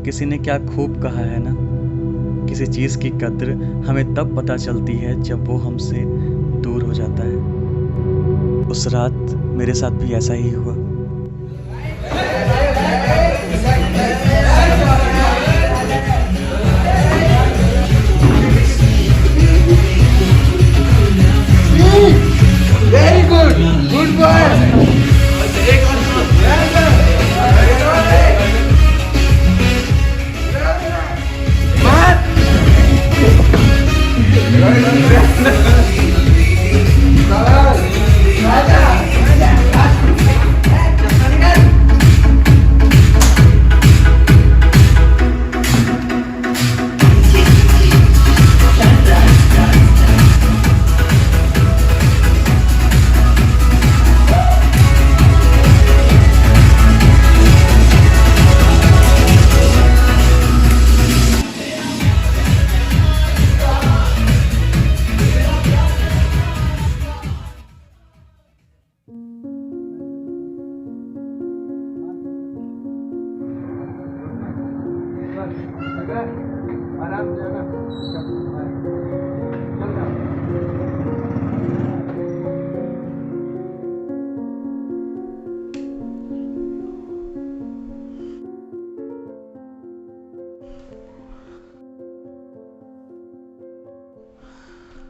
किसी ने क्या खूब कहा है ना, किसी चीज़ की कद्र हमें तब पता चलती है जब वो हमसे दूर हो जाता है। उस रात मेरे साथ भी ऐसा ही हुआ। Very good, good boy.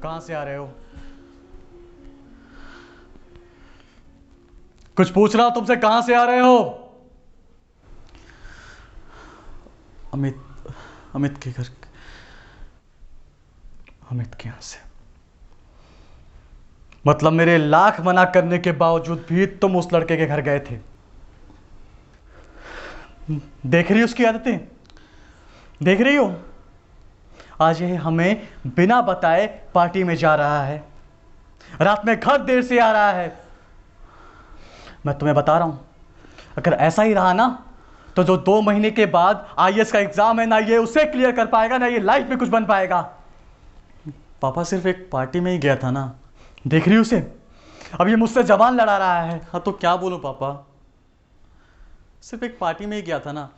कहां से आ रहे हो? कुछ पूछ रहा हूं तुमसे, कहां से आ रहे हो? अमित अमित के घर, अमित के यहां से। मतलब मेरे लाख मना करने के बावजूद भी तुम उस लड़के के घर गए थे। देख रही हो उसकी आदतें? देख रही हो? आज ये हमें बिना बताए पार्टी में जा रहा है, रात में घर देर से आ रहा है। मैं तुम्हें बता रहा हूं, अगर ऐसा ही रहा ना तो जो 2 महीने के बाद आईएएस का एग्जाम है ना, ये उसे क्लियर कर पाएगा ना ये लाइफ में कुछ बन पाएगा। पापा सिर्फ एक पार्टी में ही गया था ना, देख रही उसे? अब ये मुझसे जबान लड़ा रहा है। हाँ तो क्या बोलूं पापा, सिर्फ एक पार्टी में ही गया था ना,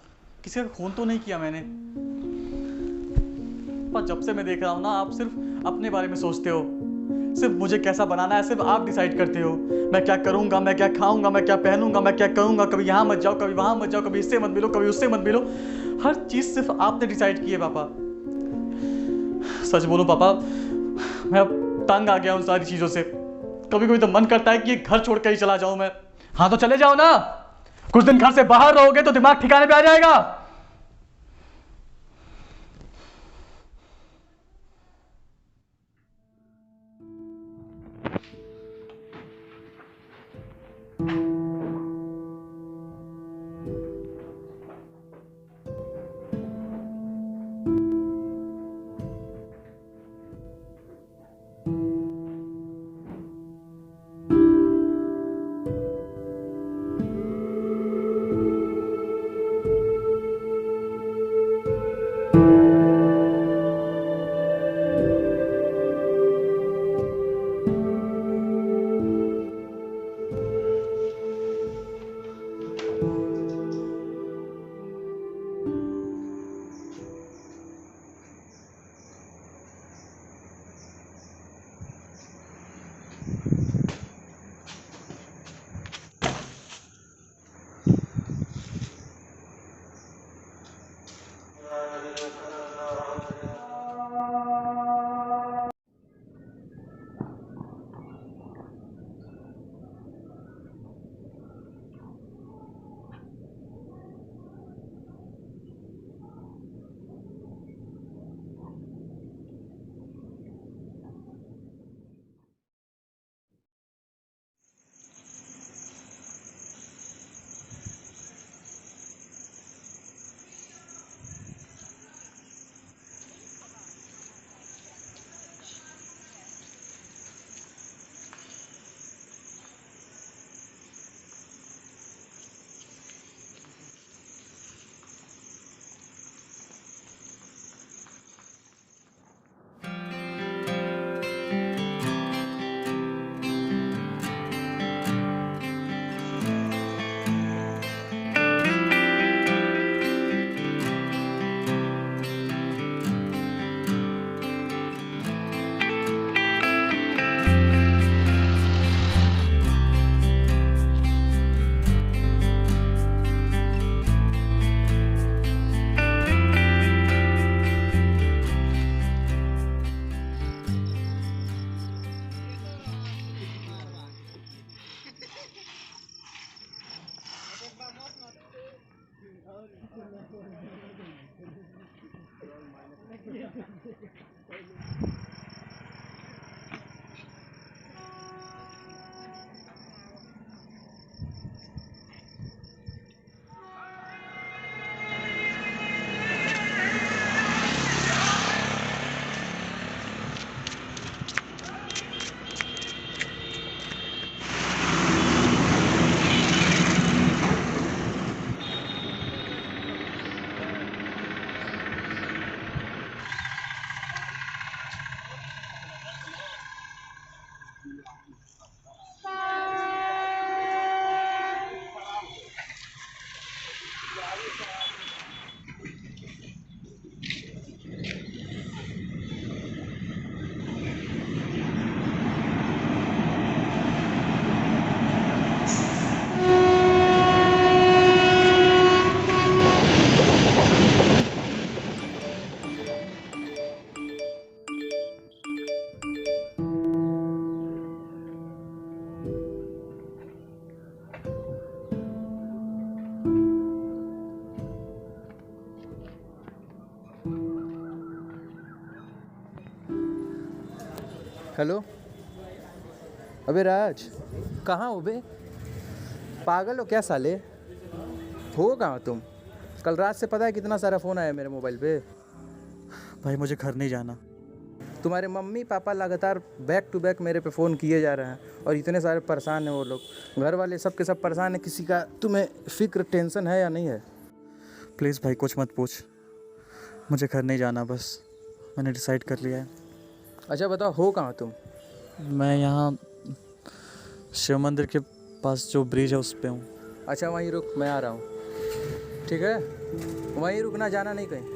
किसी का खून तो नहीं किया मैंने। पापा जब से मैं देख रहा हूं ना, आप सिर्फ अपने बारे में सोचते हो, सिर्फ मुझे कैसा बनाना है सिर्फ आप डिसाइड करते हो। मैं क्या करूंगा, मैं क्या खाऊंगा, मैं क्या पहनूंगा, मैं क्या करूंगा, कभी यहाँ मत जाओ, कभी वहां मत जाओ, कभी इससे मत मिलो, कभी उससे मत मिलो। हर चीज सिर्फ आपने डिसाइड की है पापा। सच बोलो पापा, मैं अब तंग आ गया उन सारी चीजों से। कभी कभी तो मन करता है कि ये घर छोड़ कर ही चला जाऊं मैं। हाँ तो चले जाओ ना, कुछ दिन घर से बाहर रहोगे तो दिमाग ठिकाने पे आ जाएगा। हेलो। अबे राज, कहाँ हो बे? पागल हो क्या साले? हो कहाँ तुम? कल रात से पता है कितना सारा फ़ोन आया मेरे मोबाइल पे। भाई मुझे घर नहीं जाना। तुम्हारे मम्मी पापा लगातार बैक टू बैक मेरे पे फ़ोन किए जा रहे हैं और इतने सारे परेशान हैं वो लोग। घर वाले सब के सब परेशान हैं। किसी का तुम्हें फ़िक्र टेंशन है या नहीं है? प्लीज़ भाई कुछ मत पूछ, मुझे घर नहीं जाना बस, मैंने डिसाइड कर लिया है। अच्छा बताओ, हो कहाँ तुम? मैं यहाँ शिव मंदिर के पास जो ब्रिज है उस पे हूँ। अच्छा वहीं रुक, मैं आ रहा हूँ। ठीक है, वहीं रुकना, जाना नहीं कहीं।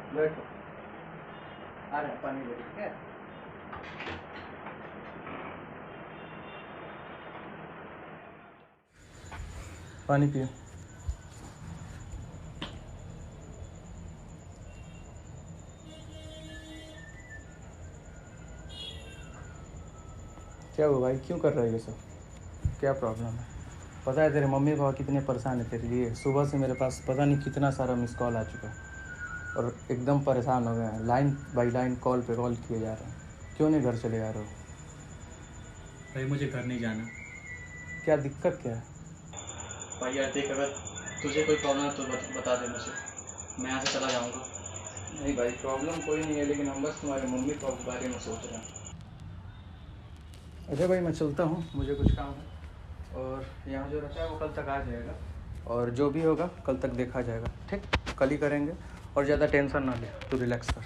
बैठो, आ रहे हैं, पानी ले, ठीक है? पानी पियो। क्या हुआ भाई, क्यों कर रहा है ये सब? क्या प्रॉब्लम है? पता है तेरे मम्मी पापा कितने परेशान है तेरे लिए। सुबह से मेरे पास पता नहीं कितना सारा मिस कॉल आ चुका है और एकदम परेशान हो गए हैं। लाइन बाई लाइन कॉल पे कॉल किए जा रहे हैं। क्यों नहीं घर चले जा रहे हो? भाई मुझे घर नहीं जाना। क्या दिक्कत क्या है? भाई यार देख, अगर तुझे कोई प्रॉब्लम है तो बता दे मुझे, मैं यहाँ से चला जाऊँगा। नहीं भाई, प्रॉब्लम कोई नहीं है, लेकिन हम बस तुम्हारे मम्मी पापा के बारे में सोच रहे हैं। अच्छा भाई मैं चलता हूँ, मुझे कुछ काम है। और यहाँ जो रहता है वो कल तक आ जाएगा और जो भी होगा कल तक देखा जाएगा। ठीक, कल ही करेंगे। और ज़्यादा टेंशन ना ले, तू रिलैक्स कर।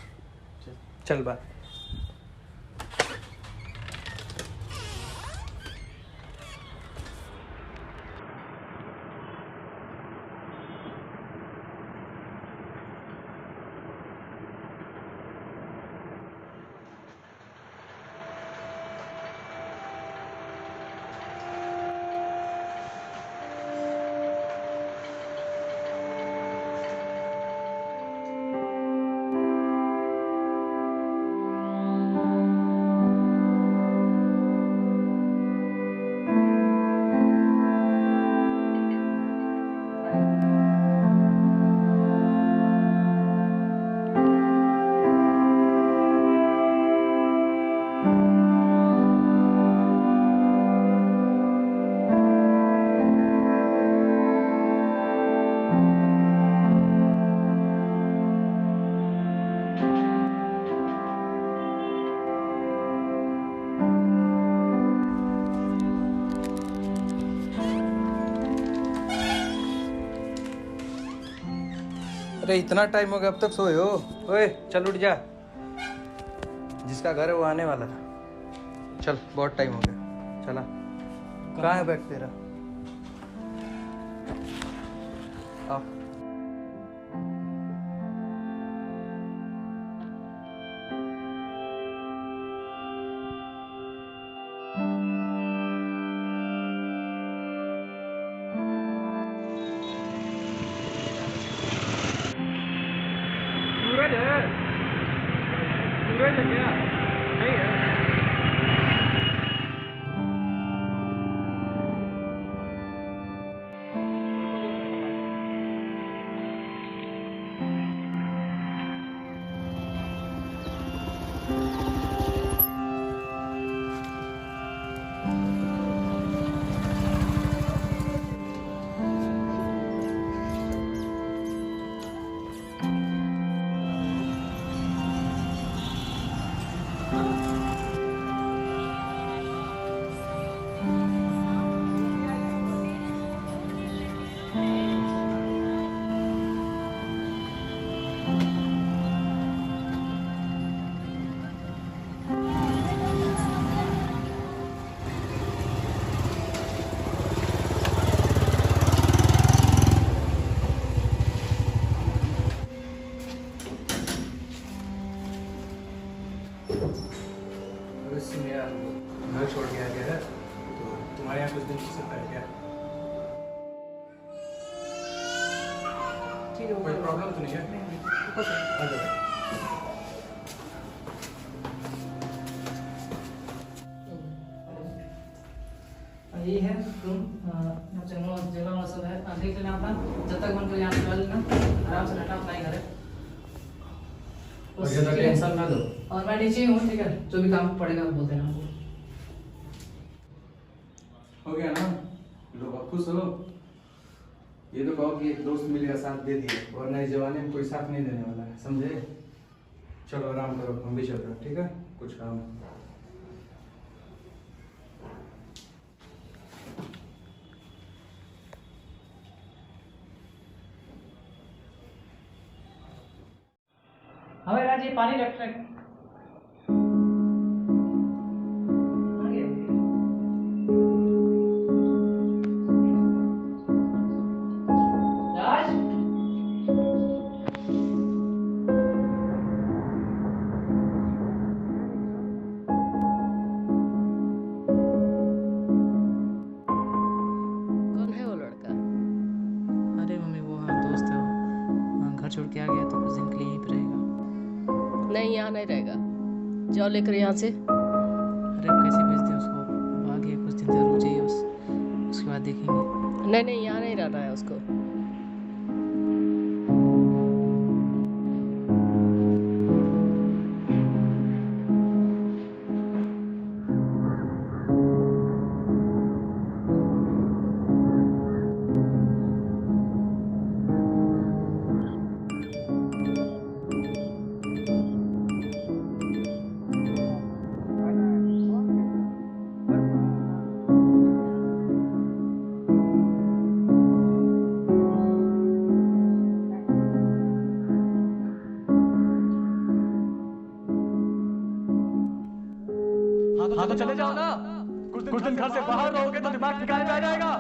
चल बाय। अरे इतना टाइम हो गया, अब तक सोए हो? ओए चल उठ जा, जिसका घर है वो आने वाला था। चल बहुत टाइम हो गया, चला। कहाँ है बैग तेरा? आओ। सूरज है? सूरज है क्या? नहीं है। मेरा घर छोड़ के आ गया है, तो तुम्हारे यहाँ कुछ दिन रुक सकता है क्या? ठीक है, कोई प्रॉब्लम तो नहीं है? आ जाओ। ये है रूम, जगह सब है, देख लेना अपना। जब तक मन कर यहाँ से लेना, आराम से रहना, अपना ही घर है। और ज़्यादा टेंशन ना लो। और मैं नीचे ही हूँ, ठीक है? जो भी काम पड़ेगा बोल देना हमको। हो गया ना? लोग अब खुश हो? ये तो कहो कि एक दोस्त मिल गया, साथ दे दिए, और नए जमाने में कोई साथ नहीं देने वाला है, समझे? चलो आराम करो, हम भी चल रहे हैं, ठीक है? कुछ काम है। हमें राजी पानी रख रहे राज। कौन है वो लड़का? अरे मम्मी, वो हाँ दोस्त है, वो घर छोड़ के आ गया, तो कुछ दिन के लिए यहीं पे रहेगा। नहीं, यहाँ नहीं रहेगा। जाओ लेकर यहाँ से। अरे अब कैसे भेज दें उसको? अब आ गया, कुछ दिन तक रुक जाइए, उसके बाद देखेंगे। नहीं नहीं, यहाँ नहीं रहना है उसको। हाँ तो चले जाओ ना। कुछ दिन घर से बाहर रहोगे तो दिमाग ठिकाने पे आ जाएगा।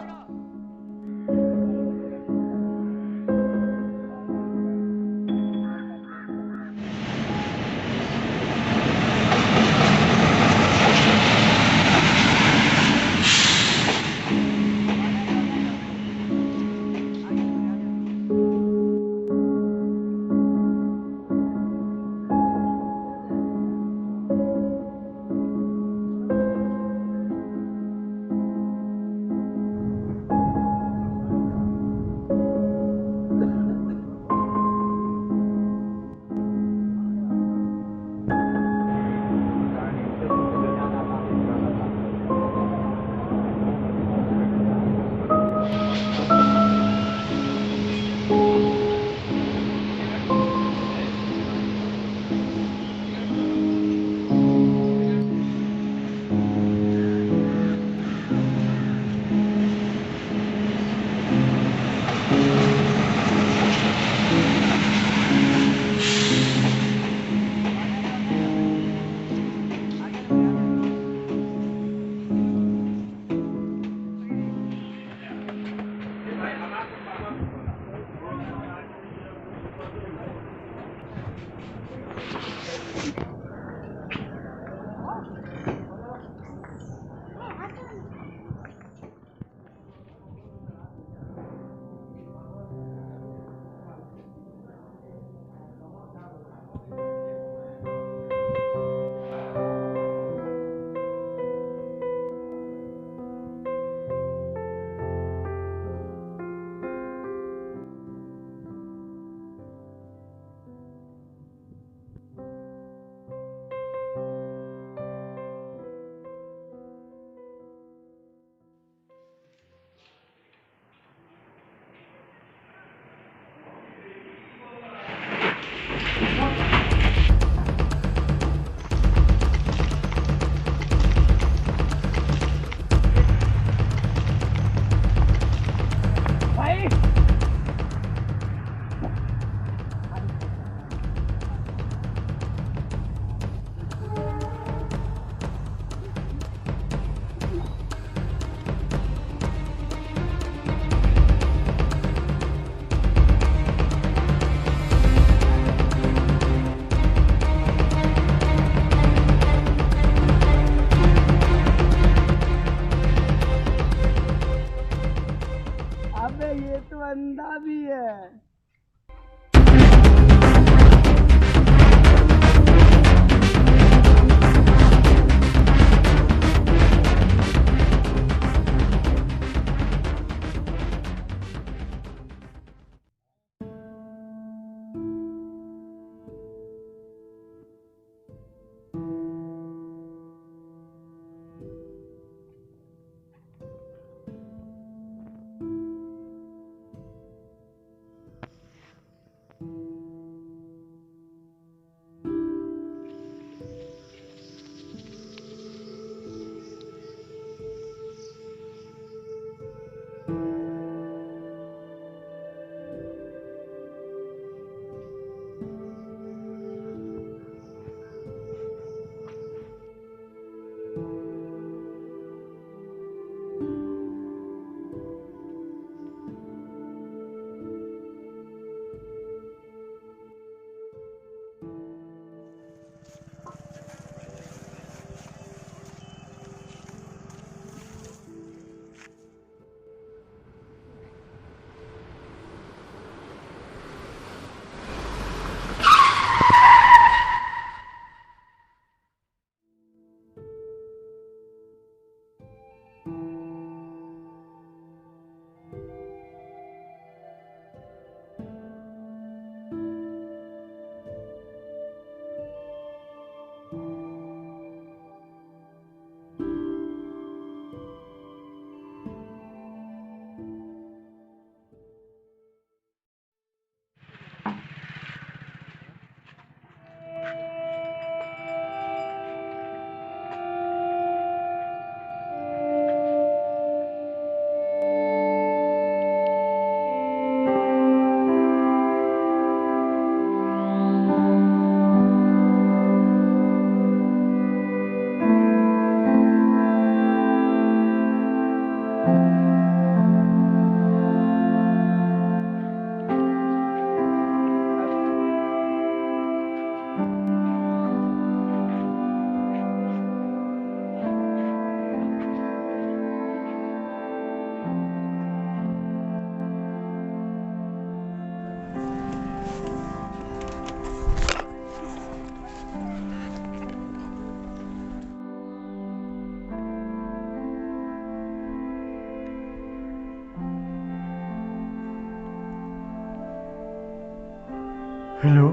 हेलो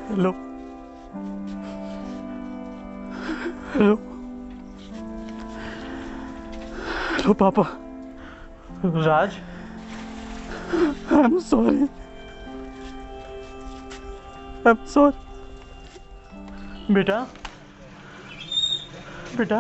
हेलो हेलो हेलो पापा। Raj, I am sorry, I am sorry. बेटा बेटा